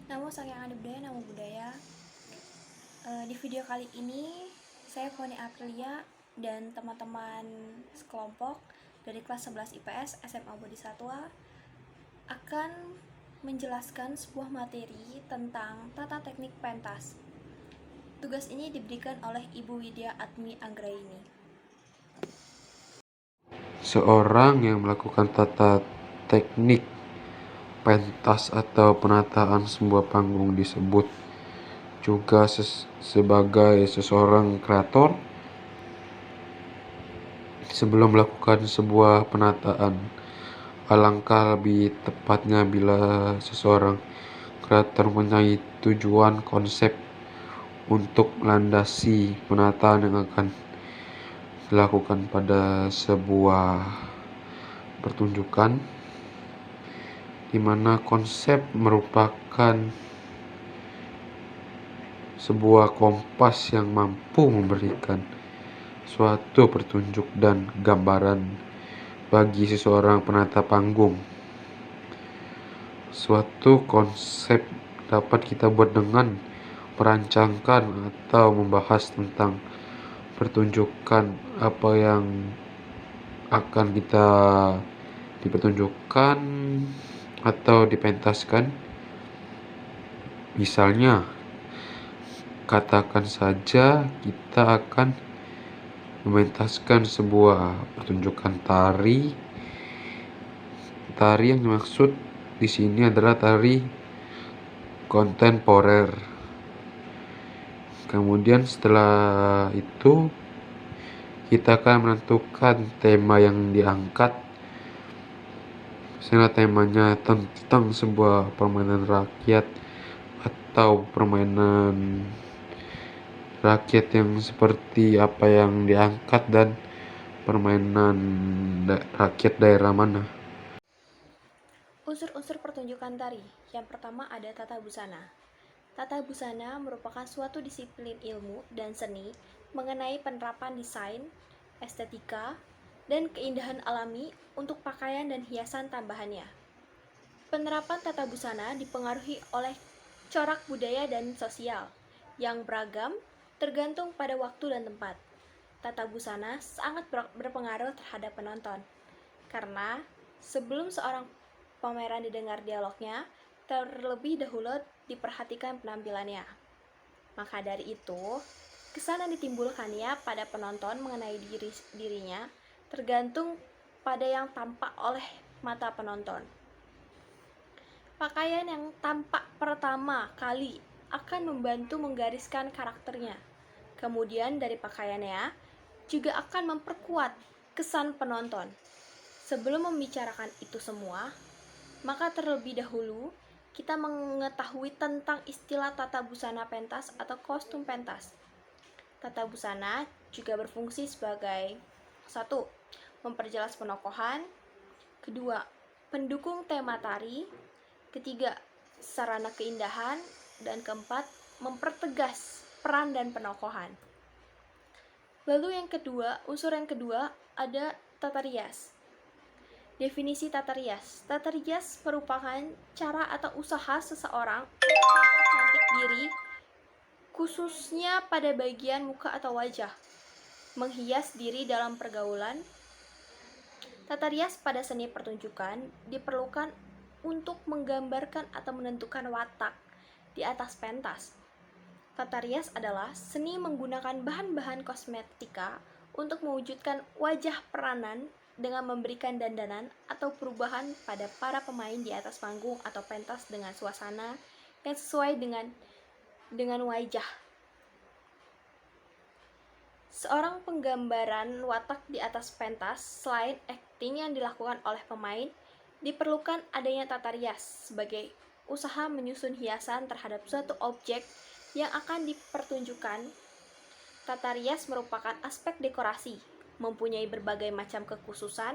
Namo Sakyang Adi Budaya, Namo Budaya. Di video kali ini, saya Foni Aprilia dan teman-teman sekelompok dari kelas 11 IPS SMA Bodhisatwa akan menjelaskan sebuah materi tentang tata teknik pentas. Tugas ini diberikan oleh Ibu Widya Atmi Anggraini. Seorang yang melakukan tata teknik pentas atau penataan sebuah panggung disebut juga sebagai seseorang kreator. Sebelum melakukan sebuah penataan, alangkah lebih tepatnya bila seseorang kreator mempunyai tujuan konsep untuk melandasi penataan yang akan dilakukan pada sebuah pertunjukan, di mana konsep merupakan sebuah kompas yang mampu memberikan suatu petunjuk dan gambaran bagi seseorang penata panggung. Suatu konsep dapat kita buat dengan merancangkan atau membahas tentang pertunjukan apa yang akan kita dipertunjukkan atau dipentaskan. Misalnya, katakan saja kita akan mementaskan sebuah pertunjukan tari. Tari yang dimaksud di sini adalah tari kontemporer. Kemudian setelah itu kita akan menentukan tema yang diangkat. Misalnya temanya tentang sebuah permainan rakyat atau permainan rakyat yang seperti apa yang diangkat dan permainan rakyat daerah mana. Unsur-unsur pertunjukan tari. Yang pertama ada tata busana. Tata busana merupakan suatu disiplin ilmu dan seni mengenai penerapan desain, estetika, dan keindahan alami untuk pakaian dan hiasan tambahannya. Penerapan tata busana dipengaruhi oleh corak budaya dan sosial yang beragam tergantung pada waktu dan tempat. Tata busana sangat berpengaruh terhadap penonton, karena sebelum seorang pameran didengar dialognya, terlebih dahulu diperhatikan penampilannya. Maka dari itu, kesan yang ditimbulkannya pada penonton mengenai dirinya tergantung pada yang tampak oleh mata penonton. Pakaian yang tampak pertama kali akan membantu menggariskan karakternya. Kemudian dari pakaiannya juga akan memperkuat kesan penonton. Sebelum membicarakan itu semua, maka terlebih dahulu kita mengetahui tentang istilah tata busana pentas atau kostum pentas. Tata busana juga berfungsi sebagai 1. Memperjelas penokohan. 2. Pendukung tema tari. 3. Sarana keindahan. Dan 4. Mempertegas peran dan penokohan. Lalu unsur yang kedua ada tata rias. Definisi tata rias. Tata rias merupakan cara atau usaha seseorang untuk mempercantik diri, khususnya pada bagian muka atau wajah, menghias diri dalam pergaulan. Tata rias pada seni pertunjukan diperlukan untuk menggambarkan atau menentukan watak di atas pentas. Tata rias adalah seni menggunakan bahan-bahan kosmetika untuk mewujudkan wajah peranan dengan memberikan dandanan atau perubahan pada para pemain di atas panggung atau pentas dengan suasana yang sesuai dengan wajah. Seorang penggambaran watak di atas pentas, selain akting yang dilakukan oleh pemain, diperlukan adanya tata rias sebagai usaha menyusun hiasan terhadap suatu objek yang akan dipertunjukkan. Tata rias merupakan aspek dekorasi, mempunyai berbagai macam kekhususan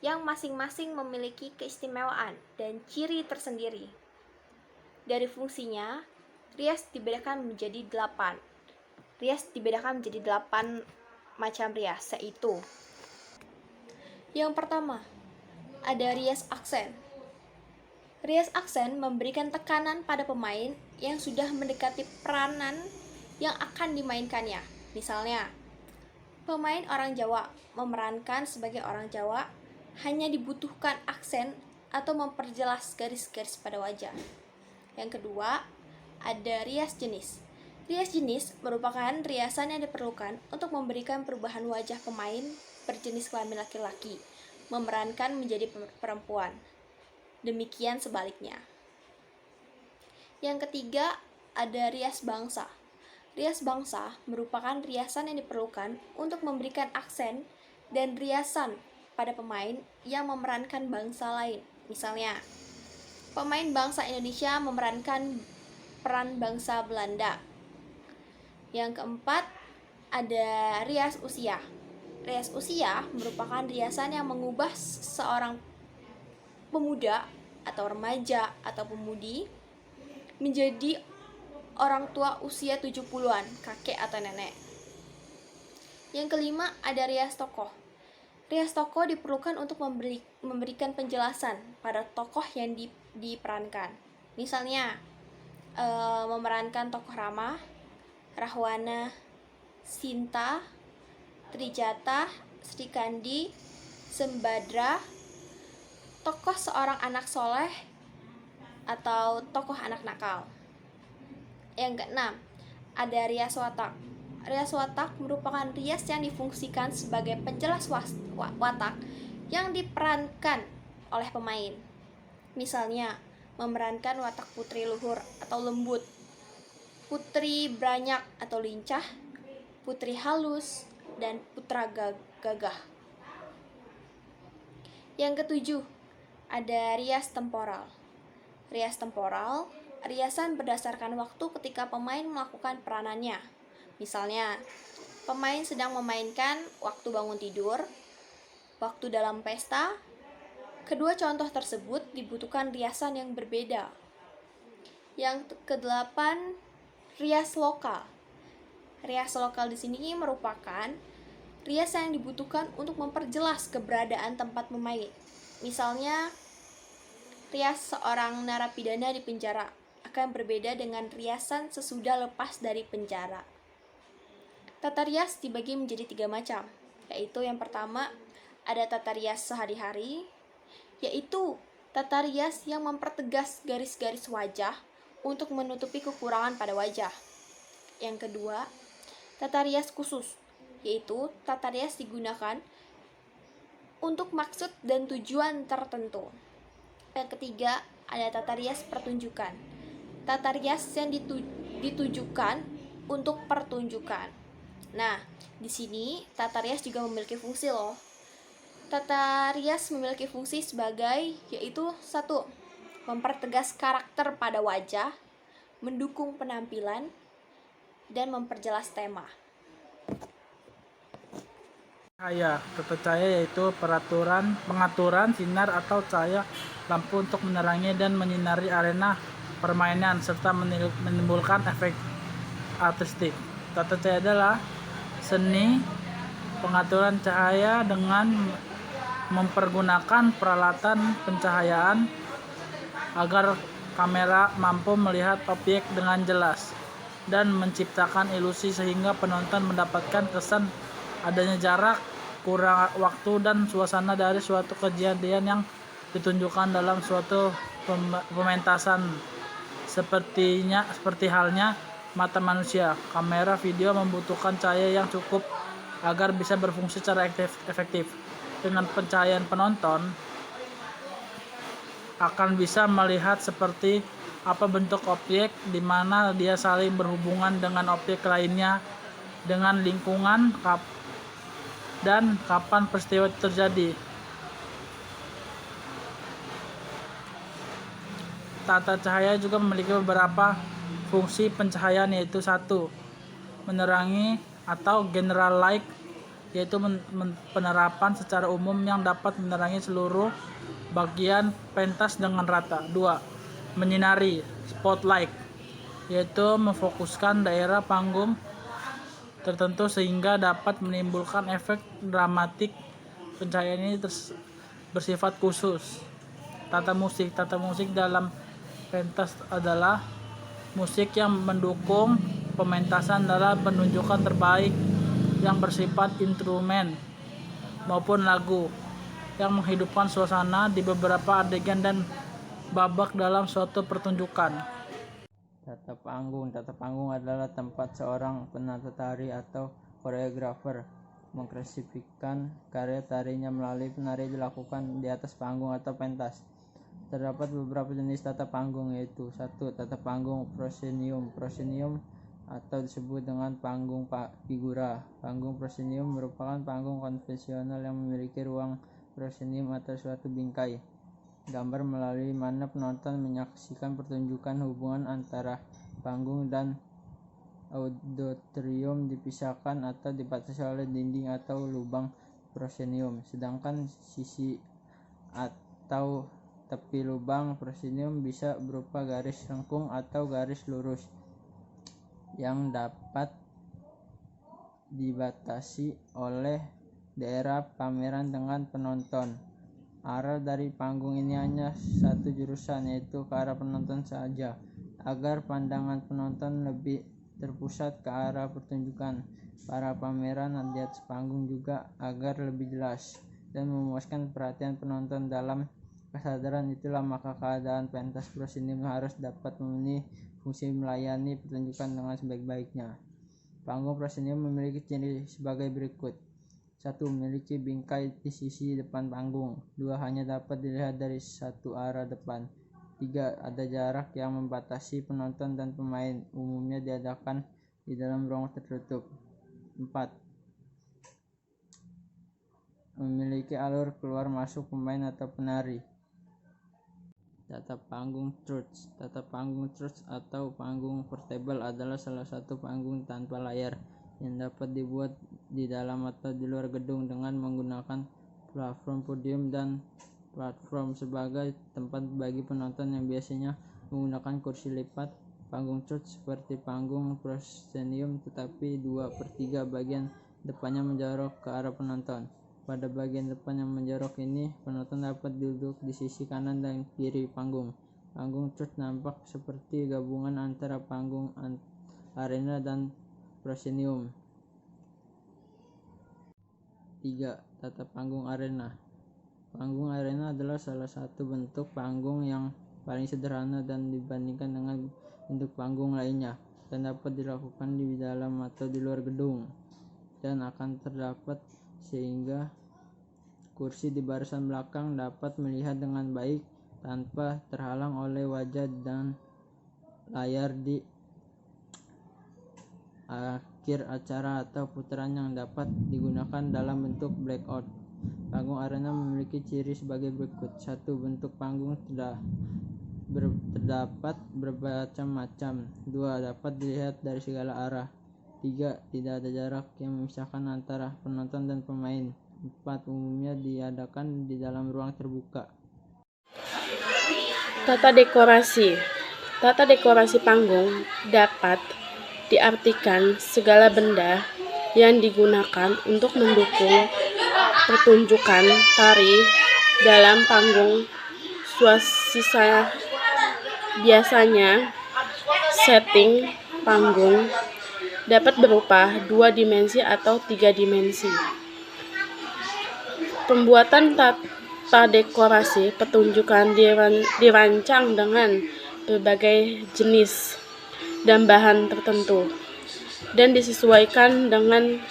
yang masing-masing memiliki keistimewaan dan ciri tersendiri. Dari fungsinya, rias dibedakan menjadi 8. Rias dibedakan menjadi 8 macam rias, yaitu yang pertama, ada rias aksen. Rias aksen memberikan tekanan pada pemain yang sudah mendekati peranan yang akan dimainkannya. Misalnya, pemain orang Jawa memerankan sebagai orang Jawa hanya dibutuhkan aksen atau memperjelas garis-garis pada wajah. Yang kedua, ada rias jenis. Rias jenis merupakan riasan yang diperlukan untuk memberikan perubahan wajah pemain berjenis kelamin laki-laki, memerankan menjadi perempuan. Demikian sebaliknya. Yang ketiga, ada rias bangsa. Rias bangsa merupakan riasan yang diperlukan untuk memberikan aksen dan riasan pada pemain yang memerankan bangsa lain. Misalnya, pemain bangsa Indonesia memerankan peran bangsa Belanda. Yang keempat, ada rias usia. Rias usia merupakan riasan yang mengubah seorang pemuda atau remaja atau pemudi menjadi orang tua usia 70-an, kakek atau nenek. Yang kelima, ada rias tokoh. Rias tokoh diperlukan untuk memberikan penjelasan pada tokoh yang diperankan. Misalnya, memerankan tokoh Rama, Rahwana, Sinta, Trijatha, Srikandi, Sembadra, tokoh seorang anak soleh, atau tokoh anak nakal. Yang keenam, ada rias watak. Rias watak merupakan rias yang difungsikan sebagai penjelas watak yang diperankan oleh pemain. Misalnya, memerankan watak putri luhur atau lembut, putri branyak atau lincah, putri halus, dan putra gagah. Yang ketujuh, ada rias temporal. Rias temporal, riasan berdasarkan waktu ketika pemain melakukan peranannya. Misalnya, pemain sedang memainkan waktu bangun tidur, waktu dalam pesta. Kedua contoh tersebut dibutuhkan riasan yang berbeda. Yang kedelapan, rias lokal. Rias lokal di sini merupakan rias yang dibutuhkan untuk memperjelas keberadaan tempat pemain. Misalnya, rias seorang narapidana di penjara akan berbeda dengan riasan sesudah lepas dari penjara. Tata rias dibagi menjadi 3 macam, yaitu yang pertama, ada tata rias sehari-hari, yaitu tata rias yang mempertegas garis-garis wajah untuk menutupi kekurangan pada wajah. Yang kedua, tata rias khusus, yaitu tata rias digunakan untuk maksud dan tujuan tertentu. Yang ketiga, ada tata rias pertunjukan. Tata rias yang ditujukan untuk pertunjukan. Nah, di sini tata rias juga memiliki fungsi loh. Tata rias memiliki fungsi sebagai, yaitu 1. Mempertegas karakter pada wajah, mendukung penampilan, dan memperjelas tema. Cahaya. Tata cahaya yaitu pengaturan sinar atau cahaya lampu untuk menerangi dan menyinari arena permainan serta menimbulkan efek artistik. Tata cahaya adalah seni pengaturan cahaya dengan mempergunakan peralatan pencahayaan agar kamera mampu melihat objek dengan jelas dan menciptakan ilusi sehingga penonton mendapatkan kesan adanya jarak, kurang waktu, dan suasana dari suatu kejadian yang ditunjukkan dalam suatu pementasan. Seperti halnya mata manusia, kamera video membutuhkan cahaya yang cukup agar bisa berfungsi secara efektif. Dengan pencahayaan, penonton akan bisa melihat seperti apa bentuk objek, di mana dia saling berhubungan dengan objek lainnya, dengan lingkungan, dan kapan peristiwa terjadi. Tata cahaya juga memiliki beberapa fungsi pencahayaan, yaitu 1. Menerangi atau general light, yaitu penerapan secara umum yang dapat menerangi seluruh bagian pentas dengan rata. 2. Menyinari, spotlight, yaitu memfokuskan daerah panggung tertentu sehingga dapat menimbulkan efek dramatik. Pencahayaan ini bersifat khusus. Tata musik dalam pentas adalah musik yang mendukung pementasan dalam penunjukan terbaik yang bersifat instrumen maupun lagu yang menghidupkan suasana di beberapa adegan dan babak dalam suatu pertunjukan. Tata panggung adalah tempat seorang penata tari atau koreografer mengkreasikan karya tarinya melalui penari dilakukan di atas panggung atau pentas. Terdapat beberapa jenis tata panggung, yaitu 1. Tata panggung proscenium atau disebut dengan panggung figura. Panggung proscenium merupakan panggung konvensional yang memiliki ruang proscenium atau suatu bingkai gambar melalui mana penonton menyaksikan pertunjukan. Hubungan antara panggung dan auditorium dipisahkan atau dibatasi oleh dinding atau lubang proscenium, sedangkan sisi atau tepi lubang proscenium bisa berupa garis lengkung atau garis lurus yang dapat dibatasi oleh daerah pameran dengan penonton. Arah dari panggung ini hanya satu jurusan, yaitu ke arah penonton saja, agar pandangan penonton lebih terpusat ke arah pertunjukan. Para pameran di atas panggung juga agar lebih jelas dan memuaskan perhatian penonton. Dalam kesadaran itulah maka keadaan pentas proscenium harus dapat memenuhi fungsi melayani pertunjukan dengan sebaik-baiknya. Panggung proscenium memiliki ciri sebagai berikut. 1. Memiliki bingkai di sisi depan panggung. 2. Hanya dapat dilihat dari satu arah depan. 3. Ada jarak yang membatasi penonton dan pemain, umumnya diadakan di dalam ruang tertutup. 4. Memiliki alur keluar masuk pemain atau penari. Tata panggung church atau panggung portable adalah salah satu panggung tanpa layar yang dapat dibuat di dalam atau di luar gedung dengan menggunakan platform podium dan platform sebagai tempat bagi penonton yang biasanya menggunakan kursi lipat. Panggung church seperti panggung proscenium, tetapi 2/3 bagian depannya menjorok ke arah penonton. Pada bagian depan yang menjorok ini, penonton dapat duduk di sisi kanan dan kiri panggung. Panggung church nampak seperti gabungan antara panggung arena dan proscenium. 3. Tata panggung arena. Panggung arena adalah salah satu bentuk panggung yang paling sederhana dan dibandingkan dengan bentuk panggung lainnya, dan dapat dilakukan di dalam atau di luar gedung, dan akan terdapat sehingga kursi di barisan belakang dapat melihat dengan baik tanpa terhalang oleh wajah dan layar di akhir acara atau putaran yang dapat digunakan dalam bentuk blackout. Panggung arena memiliki ciri sebagai berikut. 1. Bentuk panggung terdapat bermacam-macam. 2. Dapat dilihat dari segala arah. 3. Tidak ada jarak yang memisahkan antara penonton dan pemain. 4. Umumnya diadakan di dalam ruang terbuka. Tata dekorasi panggung dapat diartikan segala benda yang digunakan untuk mendukung pertunjukan tari dalam panggung. Sisa biasanya setting panggung dapat berupa 2 dimensi atau 3 dimensi. Pembuatan tata dekorasi pertunjukan dirancang dengan berbagai jenis dan bahan tertentu dan disesuaikan dengan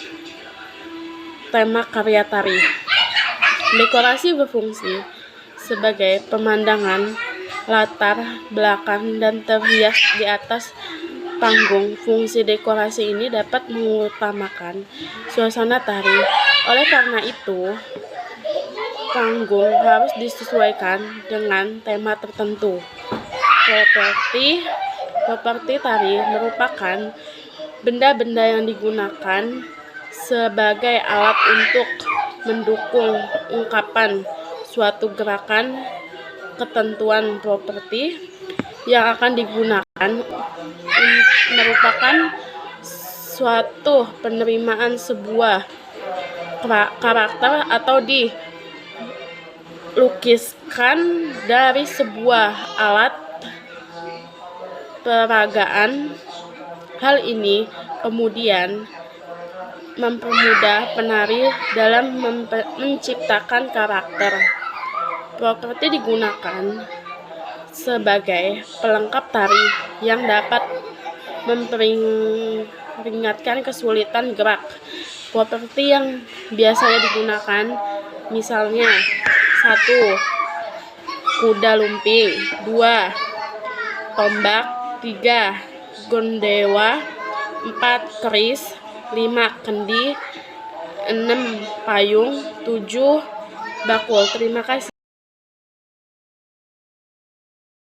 tema karya tari. Dekorasi berfungsi sebagai pemandangan latar belakang dan terhias di atas panggung. Fungsi dekorasi ini dapat mengutamakan suasana tari. Oleh karena itu, panggung harus disesuaikan dengan tema tertentu. Properti tari merupakan benda-benda yang digunakan sebagai alat untuk mendukung ungkapan suatu gerakan. Ketentuan properti yang akan digunakan merupakan suatu penerimaan sebuah karakter atau dilukiskan dari sebuah alat peragaan. Hal ini kemudian mempermudah penari dalam menciptakan karakter. Properti digunakan sebagai pelengkap tari yang dapat memperingatkan kesulitan gerak. Properti yang biasanya digunakan misalnya 1. Kuda lumping, 2. Tombak, 3. Gondewa, 4. Keris, 5. Kendi, 6. Payung, 7. Bakul. Terima kasih.